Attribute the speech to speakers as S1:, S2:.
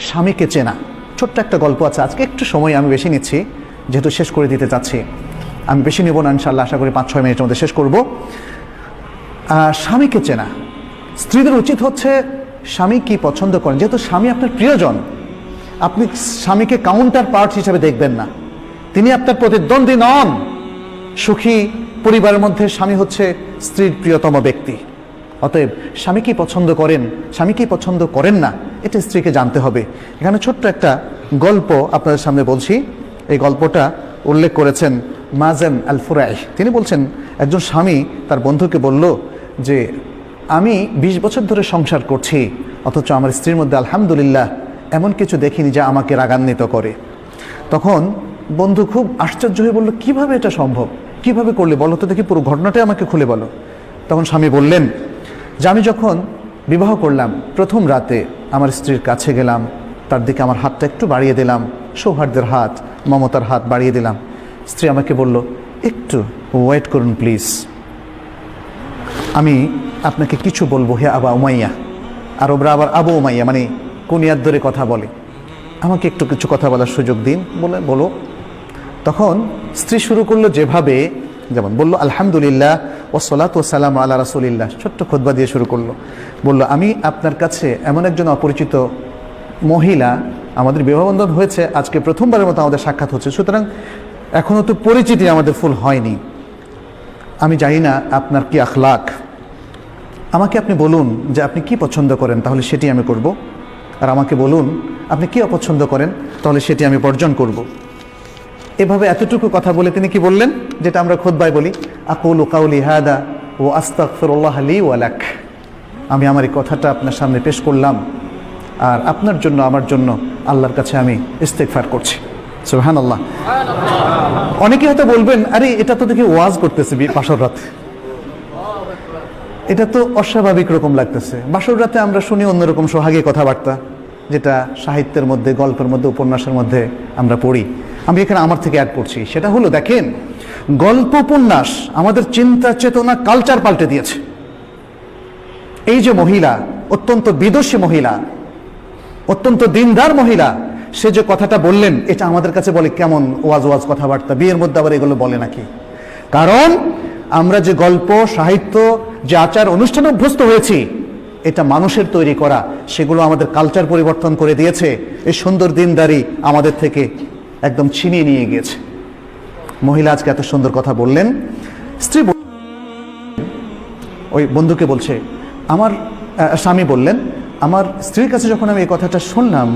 S1: স্বামীকে চেনা। ছোট্ট একটা গল্প আছে, আজকে একটু সময় আমি বেশি নিচ্ছি যেহেতু শেষ করে দিতে চাচ্ছি। আমি বেশি নেব না, ইনশাআল্লাহ আশা করি 5-6 মিনিটের মধ্যে শেষ করব। স্বামীকে চেনা। স্ত্রীদের উচিত হচ্ছে স্বামী কি পছন্দ করেন, যেহেতু স্বামী আপনার প্রিয়জন, আপনি স্বামীকে কাউন্টার পার্ট হিসেবে দেখবেন না। তিনি আপনার প্রতিদ্বন্দ্বী নন। সুখী পরিবারের মধ্যে স্বামী হচ্ছে স্ত্রীর প্রিয়তম ব্যক্তি। অতএব স্বামী কি পছন্দ করেন, স্বামী কি পছন্দ করেন না, এটা স্ত্রীকে জানতে হবে। এখানে ছোট্ট একটা গল্প আপনাদের সামনে বলছি। এই গল্পটা উল্লেখ করেছেন মাযেন আল ফুরাই। তিনি বলছেন, একজন স্বামী তার বন্ধুকে বলল যে আমি 20 বছর ধরে সংসার করছি, অথচ আমার স্ত্রীর মধ্যে আলহামদুলিল্লাহ এমন কিছু দেখিনি যা আমাকে রাগান্বিত করে। তখন বন্ধু খুব আশ্চর্য হয়ে বলল, কিভাবে এটা সম্ভব, কিভাবে করলে বলো তো দেখি, পুরো ঘটনাটাই আমাকে খুলে বলো। তখন স্বামী বললেন যে আমি যখন বিবাহ করলাম, প্রথম রাতে আমার স্ত্রীর কাছে গেলাম, তার দিকে আমার হাতটা একটু বাড়িয়ে দিলাম, সৌহার্দ্যের হাত, মমতার হাত বাড়িয়ে দিলাম। স্ত্রী আমাকে বলল, একটু ওয়েট করুন প্লিজ, আমি আপনাকে কিছু বলবো হে আবা উমাইয়া। আরবরা আবার আবু উমাইয়া মানে কুনিয়ার ধরে কথা বলে, আমাকে একটু কিছু কথা বলার সুযোগ দিন, বলে বলো। তখন স্ত্রী শুরু করলো যেভাবে, যেমন বলল আলহামদুলিল্লাহ ওয়াসসালাতু ওয়াসসালামু আলা রাসূলিল্লাহ, ছোট্ট খুতবা দিয়ে শুরু করলো। বলল আমি আপনার কাছে এমন একজন অপরিচিত মহিলা, আমাদের বিবাহবন্ধন হয়েছে আজকে প্রথমবারের মতো আমাদের সাক্ষাৎ হচ্ছে, সুতরাং এখনও তো পরিচিতি আমাদের ফুল হয়নি। আমি জানি না আপনার কি আখলাক, আমাকে আপনি বলুন যে আপনি কি পছন্দ করেন, তাহলে সেটি আমি করব, আর আমাকে বলুন আপনি কি অপছন্দ করেন, তাহলে সেটি আমি বর্জন করব। এভাবে এতটুকু কথা বলে তিনি কি বললেন, যেটা আমরা খুতবায় বলি, আকুলু কাউলি হাদা ওয়া আস্তাগফিরুল্লাহ লি ওয়া লাক। আমি আমার এই কথাটা আপনার সামনে পেশ করলাম, আর আপনার জন্য আমার জন্য আল্লাহর কাছে আমি ইস্তেগফার করছি। সুবহানাল্লাহ। অনেকে হয়তো বলবেন, আরে এটা তো দেখি ওয়াজ করতেছে বাসর রাতে, এটা তো অস্বাভাবিক রকম লাগতেছে। বাসর রাতে আমরা শুনি অন্যরকম সোহাগী কথাবার্তা, যেটা সাহিত্যের মধ্যে, গল্পের মধ্যে, উপন্যাসের মধ্যে আমরা পড়ি। আমি এখানে আমার থেকে অ্যাড করছি, সেটা হলো দেখেন, গল্প উপন্যাস আমাদের চিন্তা চেতনা কালচার পাল্টে দিয়েছে। এই যে মহিলা, অত্যন্ত বিদুষী মহিলা, অত্যন্ত দিনদার মহিলা, সে যে কথাটা বললেন, এটা আমাদের কাছে বলে কেমন ওয়াজ ওয়াজ কথাবার্তা, বিয়ের মধ্যে আবার এগুলো বলে নাকি? কারণ আমরা যে গল্প, সাহিত্য, যে আচার অনুষ্ঠানে অভ্যস্ত হয়েছি, এটা মানুষের তৈরি করা, সেগুলো আমাদের কালচার পরিবর্তন করে দিয়েছে। এই সুন্দর দিনদারি আমাদের থেকে একদম ছিনিয়ে নিয়ে গিয়েছে। মহিলা আজকে এত সুন্দর কথা বললেন। স্ত্রী ওই বন্ধুকে বলছে, আমার স্বামী বললেন, আমার স্ত্রীর কাছে যখন আমি এই কথাটা শুনলাম,